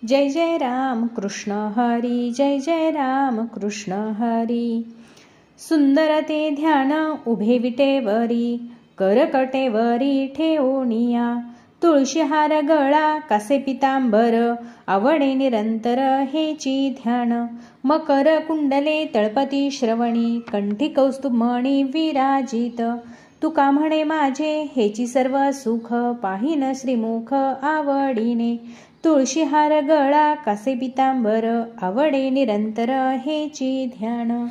जय जय राम कृष्ण हरी, जय जय राम कृष्ण हरी। सुंदर ते ध्यान उभे विटेवरी, करकटेवरी ठेवोनिया। तुळशीहार गळा कासे पितांबर, आवडे निरंतर हेची ध्यान। मकर कुंडले तळपती श्रवणी, कंठी कौस्तुभमणी विराजित। तुका म्हणे माझे हेची सर्व सुख, पाहिन श्रीमुख आवडीने। तुळशीहार गळा कासे पितांबर, आवडे निरंतर हेची ध्यान।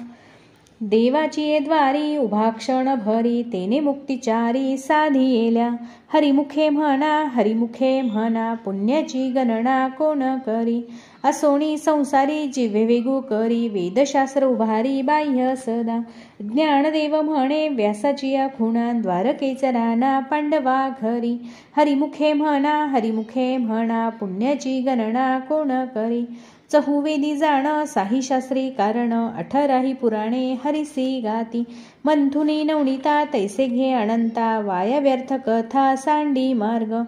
देवाची द्वारी उभा क्षण भरी, तेने मुक्तिचारी साधियेल्या। हरिमुखे म्हणा हरिमुखे म्हणा, पुण्याची गणना कोण करी। असोनी संसारी जिव्हे वेगू करी, वेदशास्त्र उभारी बाह्य सदा। ज्ञानदेव म्हणे व्यासाची खुणा, द्वारकेचा राणा पांडवा घरी। हरिमुखे म्हणा, पुण्याची गणना कोण करी। चहुवेदी जाण साही शास्त्री कारण, 18 पुराणे हरिसी गाती। मंथुनी नवनीता तैसे घे अनंता, वाया व्यर्थ कथा सांडी मार्ग।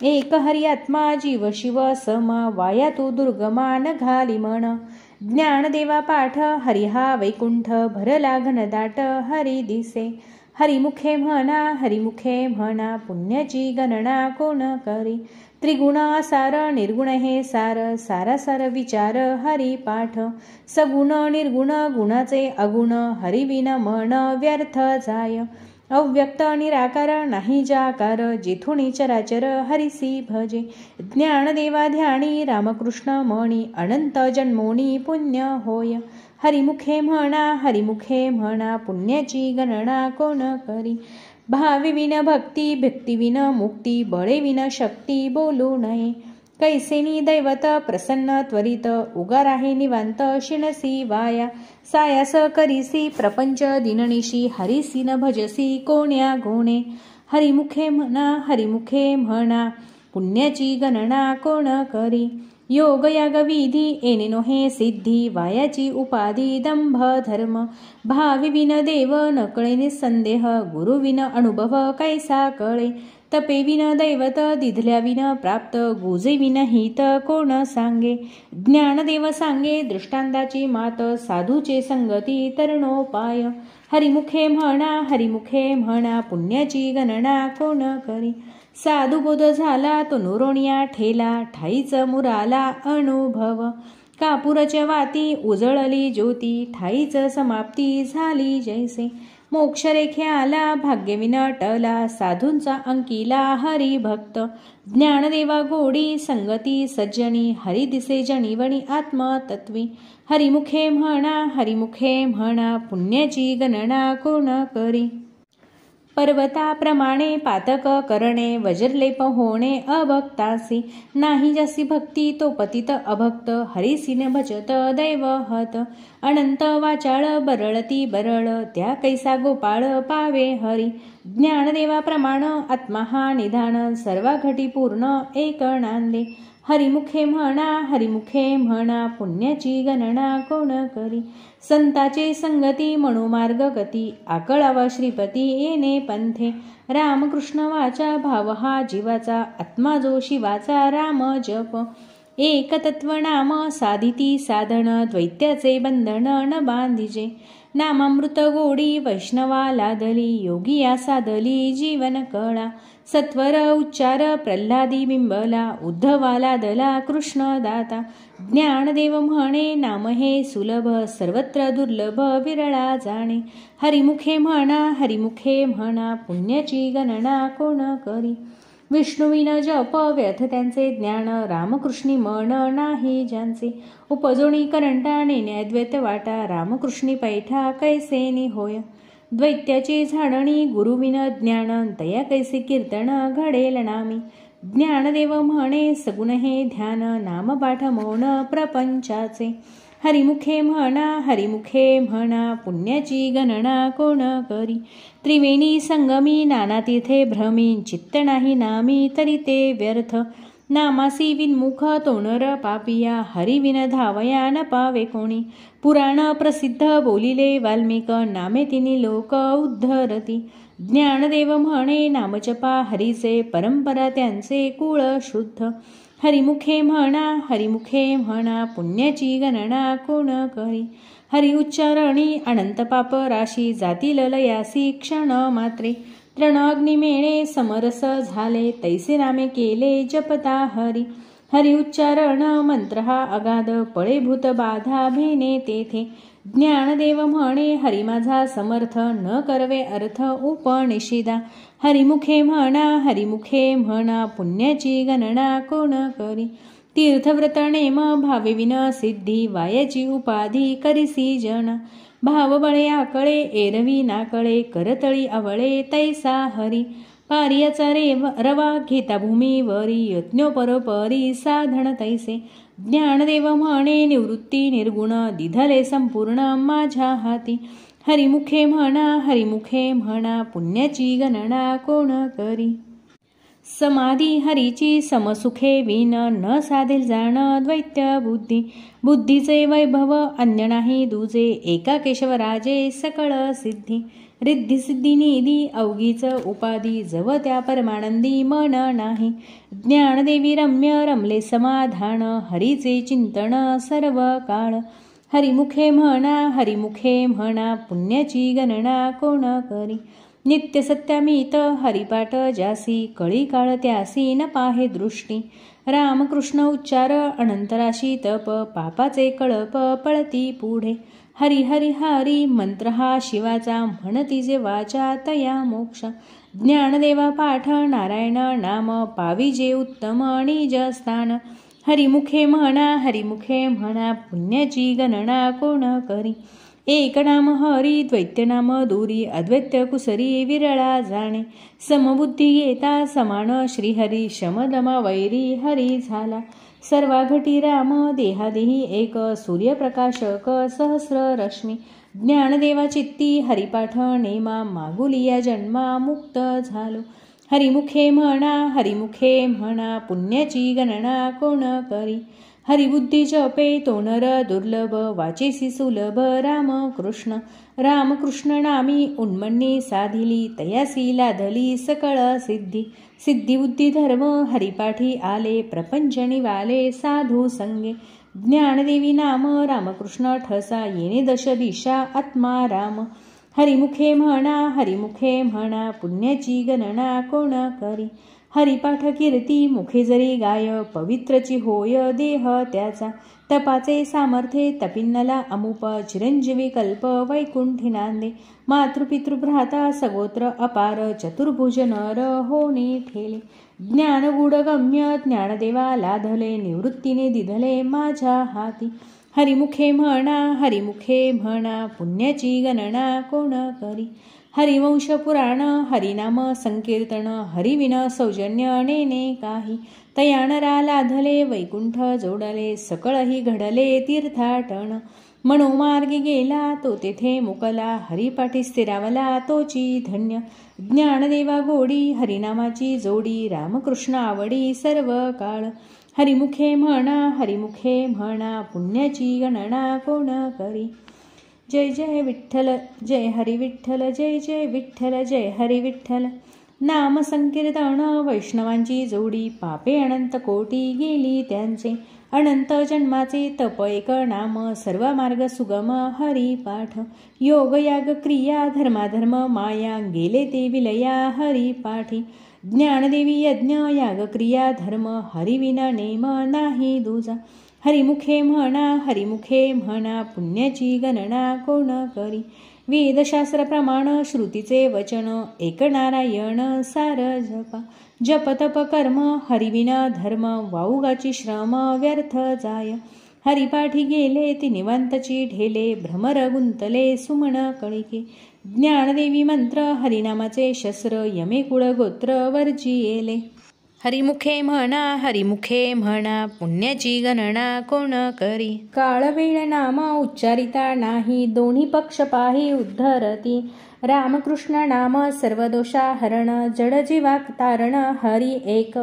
एक हरी आत्मा जीव शिव समा, वाया तू दुर्गमा न घाली मन। ज्ञानदेवा पाठ हरिहा वैकुंठ, भरला घनदाट हरी दिसे। हरिमुखे म्हणा, पुण्याची गणना कोण करी। त्रिगुण सार निर्गुण हे सार, सारासार विचार हरी पाठ। सगुण निर्गुण गुणाचे अगुण, हरिविन मन व्यर्थ जाय। अव्यक्त निराकार नाही जाकार, जिथुनी चराचर हरिसी भजे। ज्ञानदेवा ध्यानी रामकृष्ण मणी, अनंत जन्मोनी पुण्य होय। हरिमुखे म्हणा, पुण्याची गणना कोण करी। भाविविन भक्ती, भक्तिविन मुक्ती, बळेविन शक्ती बोलू नये। कैसेनी दैवत प्रसन्न त्वरित, उगार आहे निवांत शिणसी वाया। सायास करीसी प्रपंच दिननिशी, हरिसी न भजसी कोण्या गुणे। हरिमुखे म्हणा, पुण्याची गणना कोण करी। योग याग विधी येणे नोहे सिद्धी, वायाची उपाधी दंभ धर्म। भाविविन देव न कळे निसंदेह, गुरुविन अनुभव कैसा कळे। तपेविन दैवत दिधल्याविन प्राप्त, गुजेविन हित कोण सांगे। ज्ञानदेव सांगे दृष्टांताची मात, साधूचे संगती तरणोपाय। हरिमुखे म्हणा, पुण्याची गणना कोण करी। साधू बोध झाला तो नुरोनिया ठेला, ठाईच मुराला अनुभव। कापूरच्या वाती उजळली ज्योती, ठाईच समाप्ती झाली जैसे। मोक्षरेखे आला भाग्यविन टला, साधूंचा अंकिला हरिभक्त। ज्ञानदेवा गोडी संगती सज्जनी, हरी दिसे जणीवणी आत्मतत्वी। हरिमुखे म्हणा, पुण्याची गणना कोण करी। पर्वताप्रमाणे पातक करणे, वज्रलेप होणे अभक्तासी। नाही जसी भक्ती तो पतित अभक्त, हरिसीने भजत दैवहत। अनंत वाचाळ बरळती बरळ, त्या कैसा गोपाळ पावे हरी। ज्ञानदेवा प्रमाण आत्मा हा निधान, सर्वा घटी पूर्ण एक नांदे। हरिमुखे म्हणा, पुण्याची गणना कोण करी। संताचे संगती मनोमार्ग गती, आकळावा श्रीपती येणे पंथे। रामकृष्ण वाचा भाव हा जीवाचा, आत्मा जो शिवाचा राम जप। एक तत्व नाम साधिती साधन, द्वैत्याचे बंधन न बांधिजे। नामामृत गोडी वैष्णवा लादली, योगिया साधली जीवन कळा। सत्वर उच्चार प्रल्हादी बिंबला, उद्धवा लादला कृष्ण दाता। ज्ञानदेव म्हणे नाम हे सुलभ, सर्वत्र दुर्लभ विरळा जाणे। हरिमुखे म्हणा, पुण्याची गणना कोण करी। विष्णुविन जप व्यर्थ त्यांचे ज्ञान, रामकृष्णी मन नाही ज्यांचे। उपजोणी करंटा नेण्याद्वैत वाटा, रामकृष्णी पैठा कैसेनी होय। द्वैत्याची झाडणी गुरुविन ज्ञान, तया कैसे कीर्तन घडेल नामी। ज्ञानदेव म्हणे सगुण हे ध्यान, नाम पाठ मौन प्रपंचाचे। हरिमुखे म्हणा, पुण्याची गणना कोण करी। त्रिवेणी संगमी नाना तीर्थे भ्रमी, चित्त नाही नामी तरी ते व्यर्थ। नामासी विन्मुख तो नर पापिया, हरिविन धावया न पावे कोणी। पुराण प्रसिद्ध बोलिले वाल्मिक, नामे तिनी लोक उद्धरती। ज्ञानदेव म्हणे नामचपा हरीचे, परंपरा त्यांचे कुळ शुद्ध। हरिमुखे म्हणा पुण्याची गणना कोण करी. हरि उच्चारणी अनंत पाप राशी जातील लयासी क्षण मात्रे. तृण अग्निमेळे समरस झाले तैसे नामे केले जपता हरी. हरि उच्चारण मंत्र हा अगाध पळे भूत बाधा भेने तेथे. ज्ञानदेव म्हणे हरी माझा समर्थ न करवे अर्थ उपनिषिदा. हरिमुखे म्हणा पुण्याची गणना कोण करी. तीर्थव्रत नेम भावे विन सिद्धी वायाची उपाधी करिसी जन. भाव बळे आकळे एरवी नाकळे करतळी आवळे तैसा हरी. पारियाचा रवा घेता भूमीवरी यज्ञोपरोपरी साधन तैसे. ज्ञानदेव म्हणे निवृत्ती निर्गुण दिधले संपूर्ण माझ्या हाती. हरिमुखे म्हणा पुण्याची गणना कोण करी. समाधी हरीची समसुखे विन न साधेल जाण द्वैत्य बुद्धी. बुद्धीचे वैभव अन्य नाही दुजे एका केशवराजे सकळ सिद्धी. रिद्धी सिद्धी निधी अवघीच उपाधी जव त्या परमानंदी मन नाही. ज्ञानदेवी रम्य रमले समाधान हरीचे चिंतन सर्व काळ. हरिमुखे म्हणा पुण्याची गणना कोण करी. नित्य सत्यामित हरिपाठ जासी कळी काळ त्यासी न पाहे दृष्टी. रामकृष्ण उच्चार अनंतराशी तप पापाचे कळप पळती पुढे. हरी मंत्र हा शिवाचा म्हणती जे वाचा तया मोक्ष. ज्ञानदेवा पाठ नारायण नाम पाविजे उत्तम निज स्थान. हरिमुखे म्हणा पुण्याची गणना कोण करी. एक नाम हरी द्वैत्य नाम दूरी अद्वैत्य कुसरी विरळा जाणे. समबुद्धी घेता समान श्रीहरी शमदमा वैरी हरी झाला. सर्वा घटी राम देहादेही एक सूर्यप्रकाशक सहस्र रश्मी. ज्ञानदेवा चित्ती हरिपाठ नेमा मागुलिया जन्मा मुक्त झालो. हरिमुखे म्हणा पुण्याची गणना कोण करी. हरिबुद्धी जपे तो नर दुर्लभ वाचेसी सुलभ रामकृष्ण नामी उन्मन्नी साधिली तयासी लाधली सकळ सिद्धी. सिद्धी बुद्धी धर्म हरिपाठी आले प्रपंच निवाले साधू संगे. ज्ञानदेवी नाम रामकृष्ण ठसा येणे दश दिशा आत्मा राम. हरिमुखे म्हणा पुण्याची गणना कोण करी. हरिपाठ कीर्ती मुखे जरी गाय पवित्रची होय देह त्याचा. तपाचे सामर्थ्ये तपिन्नला अमुप चिरंजीवी कल्प वैकुंठी नांदे. मातृपितृभ्राता सगोत्र अपार चतुर्भुज नर होणे ठेले. ज्ञान गूढगम्य ज्ञानदेवा लाधले निवृत्तीने दिधले माझ्या हाती. हरिमुखे म्हणा पुण्याची गणना कोण करी. हरिवंश पुराण हरिनाम संकीर्तन हरिविन सौजन्य नेने काही. तयाणरा लाधले वैकुंठ जोडले सकळही घडले तीर्थाटन. मनोमार्गी गेला तो तेथे मुकला हरिपाठी स्थिरावला तोची धन्य. ज्ञानदेवा गोडी हरिनामाची जोडी रामकृष्ण आवडी सर्व काळ. हरिमुखे म्हणा पुण्याची गणना कोण करी. जय जय विठ्ठल जय हरी विठ्ठल जय जय विठ्ठल जय हरी विठ्ठल. नाम संकीर्तन वैष्णवांची जोडी पापे अनंत कोटी गेली त्यांचे. अनंत जन्माचे तप एक नाम सर्व मार्ग सुगम हरिपाठ. योग याग क्रिया धर्माधर्म माया गेले ते विलया हरिपाठी. ज्ञानदेवी यज्ञ याग क्रिया धर्म हरिविना नेम नाही दुजा. हरिमुखे म्हणा पुण्याची गणना कोण करी. वेदशास्त्र प्रमाण श्रुतीचे वचन एक नारायण सार जपा. जप तप कर्म हरिविना धर्म वाऊगाची श्रम व्यर्थ जाय. हरिपाठी गेले ती निवांतची ढेले भ्रमर गुंतले सुमन कळिके. ज्ञानदेवी मंत्र हरिनामाचे शस्त्र यमे कुळ गोत्र वर्जिएले. हरिमुखे म्हणा पुण्याची गणना कोण करी. काळ वेळ नाम उच्चारिता नाही दोन्ही पक्ष पाही उद्धरती. रामकृष्ण नाम सर्व दोषा हरण जड जीवा तारण हरी एक.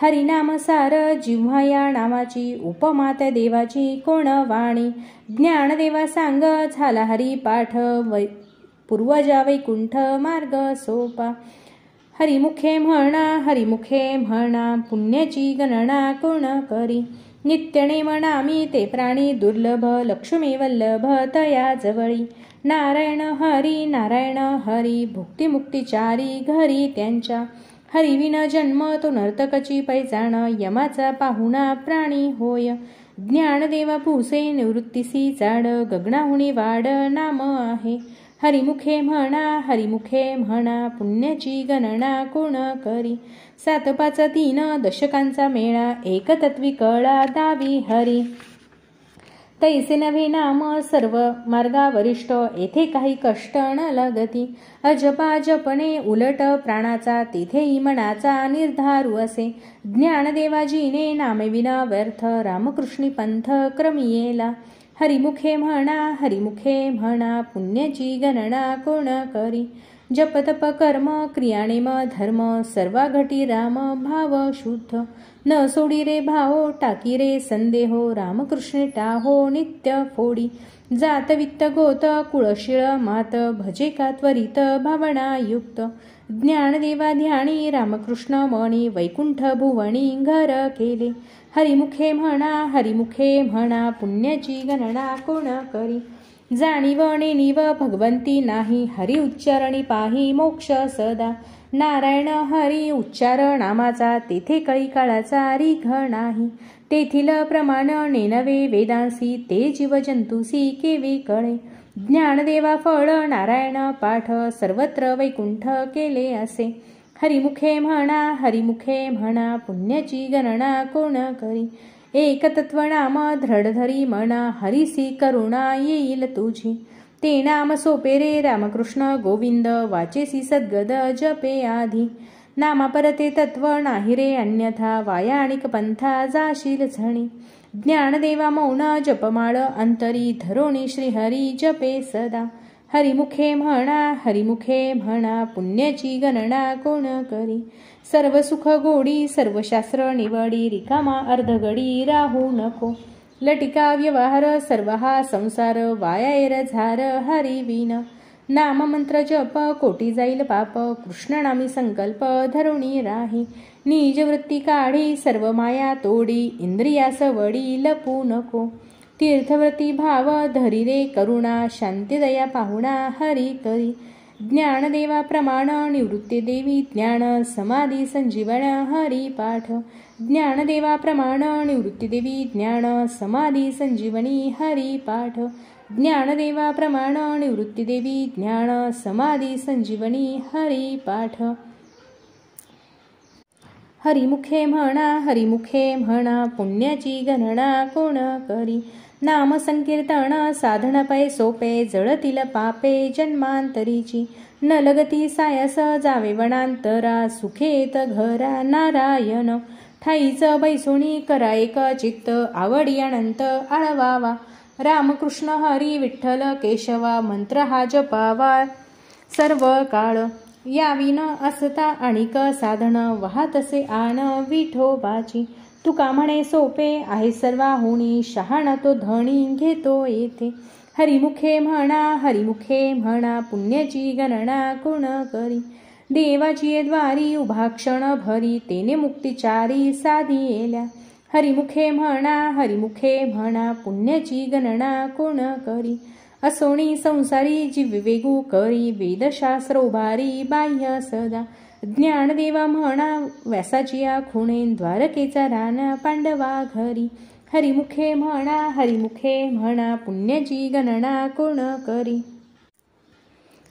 हरिनाम सार जिव्हा या नामाची उपमात देवाची कोण वाणी. ज्ञानदेवा सांग झाला हरिपाठ पूर्वजा वैकुंठ मार्ग सोपा. हरिमुखे म्हणा पुण्याची गणना कोण करी. नित्यने म्हणामी ते प्राणी दुर्लभ लक्ष्मी वल्लभ तया जवळी. नारायण हरी भुक्तिमुक्तिचारी घरी त्यांच्या. हरिविन जन्म तो नर्तकची पैजाण यमाचा पाहुणा प्राणी होय. ज्ञानदेवा पुसे निवृत्तीसी जाड गगनाहुनी वाड नाम आहे. हरिमुखे म्हणा पुण्याची गणना कोण करी. 7-5-3 दशकांचा मेळा एकतत्वी कळा दावी हरी. तैसे नव्हे नाम सर्व मार्गा वरिष्ठ येथे काही कष्ट न लगती. अजपा जपणे उलट प्राणाचा तेथेही मनाचा निर्धारू असे. ज्ञानदेवाजीने नामेविना व्यर्थ रामकृष्णी पंथ क्रमियेला. हरिमुखे म्हणा पुण्याची गणना कोण करी. जपतप कर्म क्रियाणेम धर्म सर्वा घटी राम भाव शुद्ध. न सोडी रे भावो टाकी रे संदेहो रामकृष्ण टाहो नित्य फोडी. जात वित्त गोत कुळशिळ मात भजे का त्वरित भावनायुक्त. ज्ञानदेवा ध्यानी रामकृष्ण मणी वैकुंठ भुवनी घर केले. हरिमुखे म्हणा पुण्याची गणना कोण करी. जाणीव नेणीव भगवंती नाही हरी उच्चारणी पाही मोक्ष सदा. नारायण हरी उच्चार नामाचा तेथे कळी काळाचा रिघ नाही. तेथील प्रमाण नेनवे वेदांसी ते जीव जंतुसी केवी कळे. ज्ञानदेवा फळ नारायण पाठ सर्वत्र वैकुंठ केले असे. हरिमुखे म्हणा पुण्याची गणना कोण करी. एकतत्व नाम धडधरी म्हणा हरिसी करुणा येईल तुझी. ते नाम सोपे रे रामकृष्ण गोविंद वाचेसी सद्गद जपे आधी. नामापरते तत्व नाही रे अन्यथा वायाणिक पंथा जाशील झणी. ज्ञानदेवा मौन जपमाळ अंतरी धरोणी श्रीहरी जपे सदा. हरिमुखे म्हणा पुण्याची गणना कोण करी. सर्व सुख गोडी सर्व शास्त्र निवडी रिकामा अर्धगडी राहू नको. लटिका व्यवहार सर्व हा संसार वायाएर झार हरिविन. नाम मंत्र जप कोटी जाईल पाप कृष्णनामी संकल्प धरुणी राही. निज वृत्ती काढी सर्व माया तोडी इंद्रियास वडी लपू नको. तीर्थव्रती भाव धरी रे करुणा शांती दया पाहुणा हरी करी. ज्ञानदेवा प्रमाण निवृत्ती देवी ज्ञान समाधी संजीवण हरी पाठ. ज्ञानदेवा प्रमाण निवृत्ती देवी ज्ञान समाधी संजीवनी हरी पाठ. ज्ञानदेवा प्रमाण निवृत्ती देवी ज्ञान समाधी संजीवनी हरी पाठ. हरिमुखे म्हणा पुण्याची गणना कोण करी. नाम संकीर्तन साधन पै सोपे जळतील पापे जन्मांतरीची. न लगती सायस जावे वनांतरा सुखे येत घरा नारायण. ठाईच बैसोणी करा एक चित्त आवडी अनंत आळवावा. रामकृष्ण हरी विठ्ठल केशवा मंत्र हा जपावा सर्व काळ. याविन असता आणिक साधन वाहतसे आन विठोबाची. तुका म्हणे सोपे आहे सर्वाहुनी शहाणा तो धणी घेतो येथे. हरिमुखे म्हणा पुण्याची गणना कोण करी. देवाची द्वारी उभा क्षण भरी तेने मुक्तिचारी साधी येल्या. हरिमुखे म्हणा पुण्याची गणना कोण करी. असोणी संसारी जी विवेगू करी वेदशास्त्र उभारी बाह्य सदा. ज्ञानदेवा म्हणा व्यासाची या खुणे द्वारकेचा रान पांडवा घरी. हरिमुखे म्हणा पुण्याची गणना कोण करी.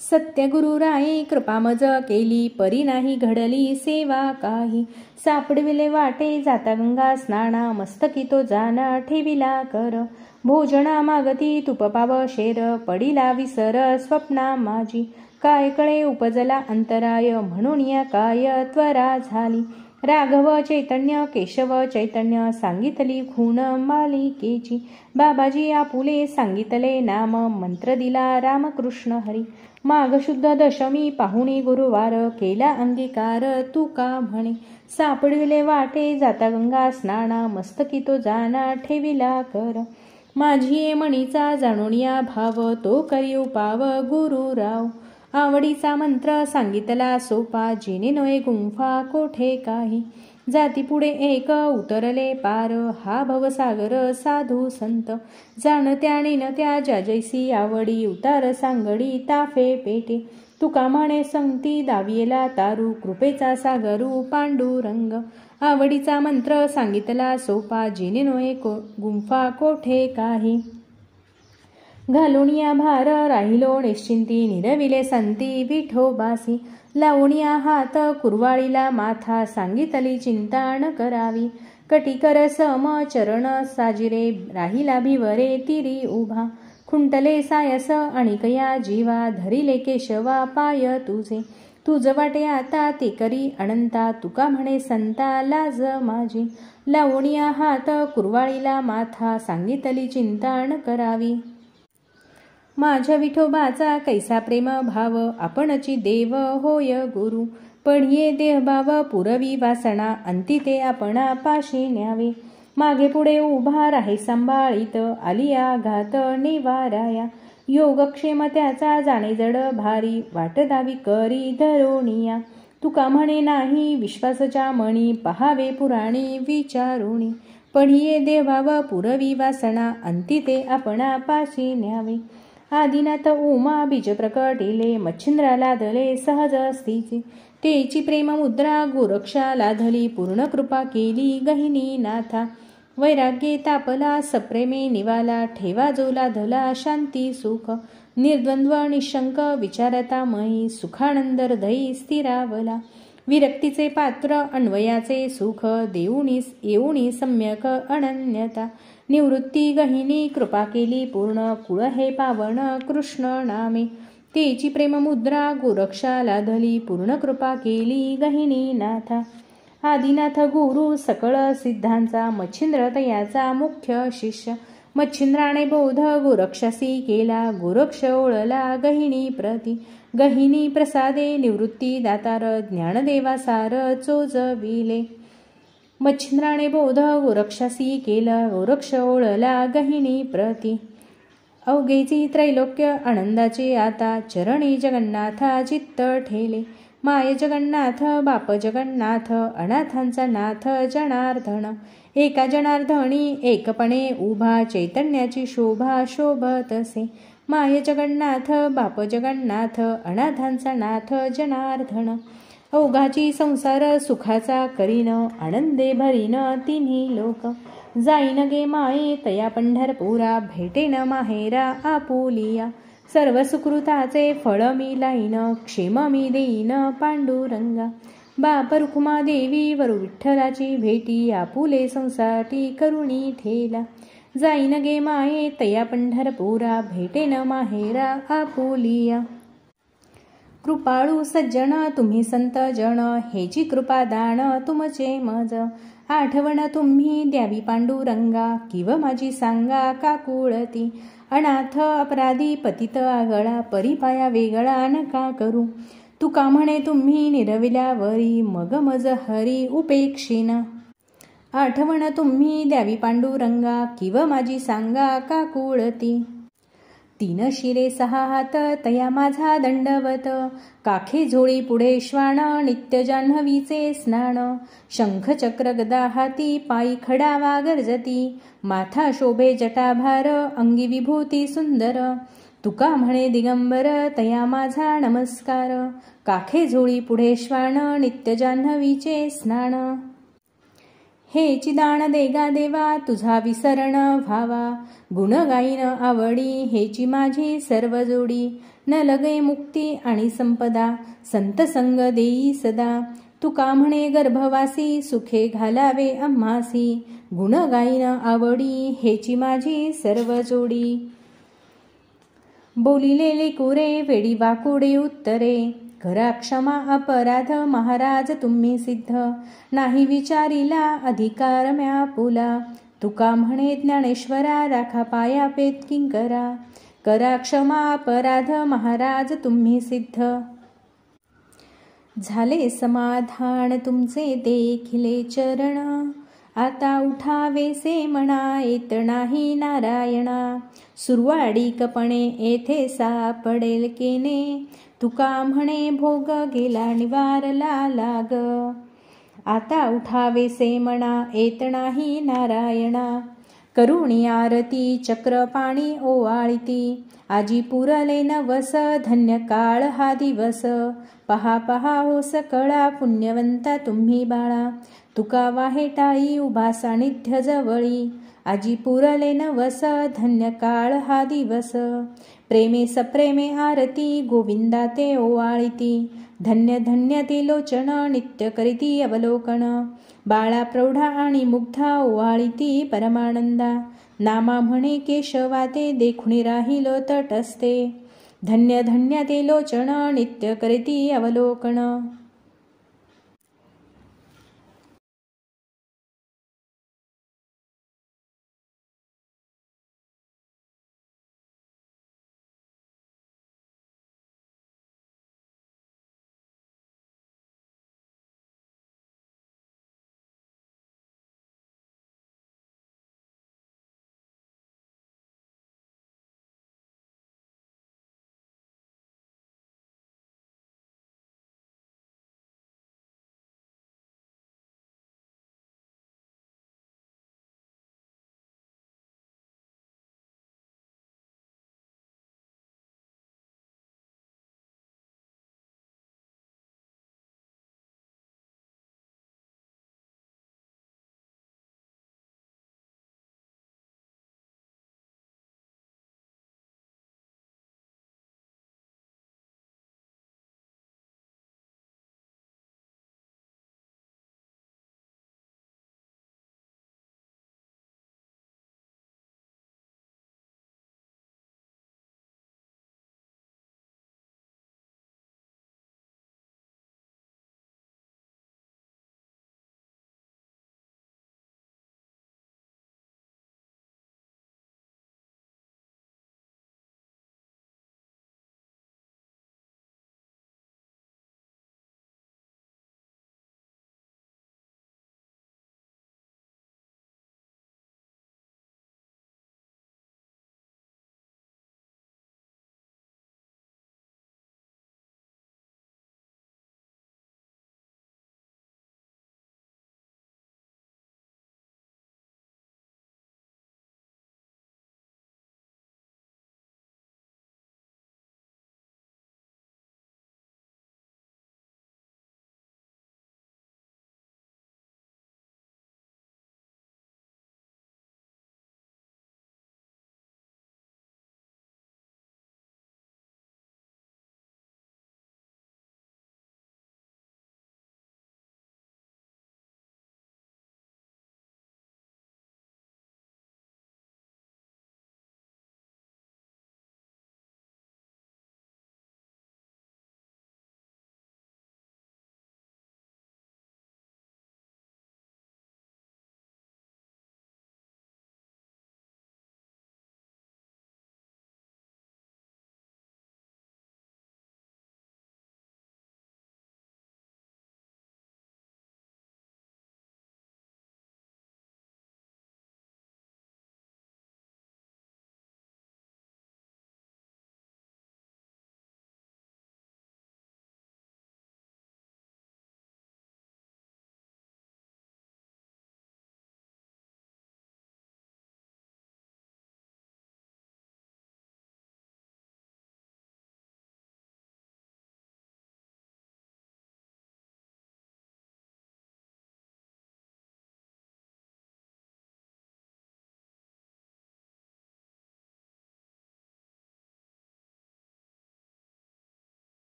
सत्यगुरु राई कृपा मज केली परी नाही घडली सेवा काही. सापडविले वाटे जाता गंगा स्नाना मस्तकी तो जाना ठेविला कर. भोजना मागती तुप पाव शेर पडिला विसर स्वप्ना माझी. काय कळे उपजला अंतराय म्हणून या काय त्वरा झाली. राघव चैतन्य केशव चैतन्य सांगितली खूण मालिकेची. बाबाजी आपुले सांगितले नाम मंत्र दिला रामकृष्ण हरी. माघ शुद्ध दशमी पाहुणी गुरुवार केला अंगीकार तुका म्हणे. सापडविले वाटे जाता गंगा स्नाना मस्तकी तो जाना ठेविला कर. माझी मणीचा जाणून या भाव तो करी उपाव गुरुराव. आवडीचा मंत्र सांगितला सोपा, जेणे नये गुंफा कोठे काही. जाती पुढे एक उतरले पार, हा भवसागर साधू संत. जाण त्याने न त्या ज्या जैसी आवडी, उतार सांगडी ताफे पेटे. तुका म्हणे संगती दावियेला तारू, कृपेचा सागरू पांडुरंग. आवडीचा मंत्र सांगितला सोपा, जेणे नये गुंफा कोठे काही. घालुनिया भार राहिलो निश्चिंती, निरविले संती विठोबासी. लावणिया हात कुरवाळीला माथा, सांगितली चिंता न करावी. कटिकर सम चरण साजिरे, राहिला भिवरे तिरी उभा. खुंटले सायस अणिकया जीवा, धरिले केशवा पाय तुझे. तुझ वाटे आता ते करी अनंता, तुका म्हणे संता लाज माझी. लावणिया हात कुरवाळीला माथा, सांगितली चिंता न करावी. माझ्या विठोबाचा कैसा प्रेम भाव, आपणची देव होय गुरु. पढिये देहभाव पुरवी वासना, अंती ते आपणा पाशी न्यावे. मागे पुढे उभा राहे सांभाळीत, आलिया घात निवाराया. योगक्षेम त्याचा जाणे जड भारी, वाट दावी करी धरोनिया. तुका म्हणे नाही विश्वासच्या मणी, पहावे पुराणी विचारुणी. पढिये देहभाव पुरवी वासना, अंती ते आपणा पाशी न्यावे. आदिनाथ उमा बीज प्रकटिले, मच्छिंद्रा लादले सहज स्थिती. तेची प्रेम मुद्रा गोरक्षा लाधली, पूर्ण कृपा केली गहिनी नाथा. वैराग्ये तापला सप्रेमे निवाला, ठेवा जो लाधला शांती सुख. निर्द्वंद्व निशंक विचारता मयी, सुखानंद हृदयी स्थिरावला. विरक्तीचे पात्र अन्वयाचे सुख, येऊनी सम्यक अनन्यता. निवृत्ती गहिनी कृपा केली पूर्ण, कुळ हे पावन कृष्ण नामे. तेची प्रेममुद्रा गोरक्षा लाधली, पूर्ण कृपा केली गहिनी नाथा. आदिनाथ गुरु सकळ सिद्धांचा, मच्छिंद्र तयाचा मुख्य शिष्य. मच्छिंद्राने बोध गोरक्षासी केला, गोरक्ष ओळला गहिनी प्रती. गहिनी प्रसादे निवृत्ती दातार, ज्ञानदेवा सार चोजविले. मच्छिंद्राने बोध गोरक्षासी केला, गोरक्ष ओळला गहिनी प्रती. अवघेची त्रैलोक्य आनंदाचे आता, चरणी जगन्नाथा चित्त ठेले. माय जगन्नाथ बाप जगन्नाथ, अनाथांचा नाथ जनार्दन. एका जनार्दनी एकपणे उभा, चैतन्याची शोभा शोभतसे. माय जगन्नाथ बाप जगन्नाथ, अनाथांचा नाथ जनार्दन. अवघाची संसार सुखाचा करीन, आनंदे भरीन तिन्ही लोक. जाईन गे माये तया पंढरपुरा, भेटेन माहेरा आपुलिया. सर्व सुकृताचे फळ मी लाईन, क्षेम मी देईन पांडुरंगा. बाप रुक्मा देवी वरु विठ्ठलाची भेटी, आपुले संसारी करुणी ठेला. जाईन गे माये तया पंढरपुरा, भेटेन माहेरा आपुलिया. कृपाळू सज्जन तुम्ही संत जन, हेची कृपा दान तुमचे मज. आठवण तुम्ही द्यावी पांडुरंगा, किव माझी सांगा काकुळती. अनाथ अपराधी पतित आगळा, परिपाया वेगळा नका करू. तुका म्हणे तुम्ही निरविल्यावरी, मग मज हरी उपेक्षिन. आठवण तुम्ही द्यावी पांडुरंगा, किव माझी सांगा काकुळती. 3 शिरे 6 हात तया माझा दंडवत, काखे झोळी पुढे श्वान नित्य जान्हवीचे स्नान. शंख चक्र गदा हाती, पायी खडावा गर्जती. माथा शोभे जटाभार, अंगी विभूती सुंदर. तुका म्हणे दिगंबर तया माझा नमस्कार, काखे झोळी पुढे श्वान नित्य जान्हवीचे स्नान. हेची दान देगा देवा तुझा विसरण व्हावा, गुण गाईन आवडी हेची माझी सर्व जोडी. न लगे मुक्ती आणि संपदा, संत संग देई सदा. तुका म्हणे गर्भवासी, सुखे घालावे आम्हासी. गुण गाईन आवडी हेची माझी सर्व जोडी. बोलिलेले कुरे वेडी वाकुडे उत्तरे, करा क्षमा अपराध महाराज तुम्ही सिद्ध. नाही विचारिला अधिकार म्या पुला, तुका म्हणे ज्ञानेश्वरा राखा पाया पेत किंकरा. करा क्षमा अपराध महाराज तुम्ही सिद्ध. झाले समाधान तुमचे देखिले चरण, आता उठावेसे म्हणा येत नाही नारायणा. सुरवाडीकपणे येथे सापडेल केने, तुका म्हणे भोग गेला निवारला लाग. आता उठावेसे म्हणा येत नाही नारायणा. करुणी आरती चक्र पाणी ओवाळिती. आजी पुरले नवस धन्य काळ हा दिवस. पहा पहा हो सकळा पुण्यवंता तुम्ही बाळा. तुका वाहे टाळी उभा सानिध्य जवळी. आजी पुरले नवस धन्य काळ हा दिवस. प्रेमे सप्रेमे आरती गोविंदा ते ओवाळिती. धन्य धन्य ते लोचन नित्य करीती अवलोकन. बाळा प्रौढा आणि मुग्धा ओवाळिती परमानंदा. नामा म्हणे केशवा ते देखुनी राहिलो तटस्थे. धन्य धन्य ते लोचन नित्य करीती अवलोकन.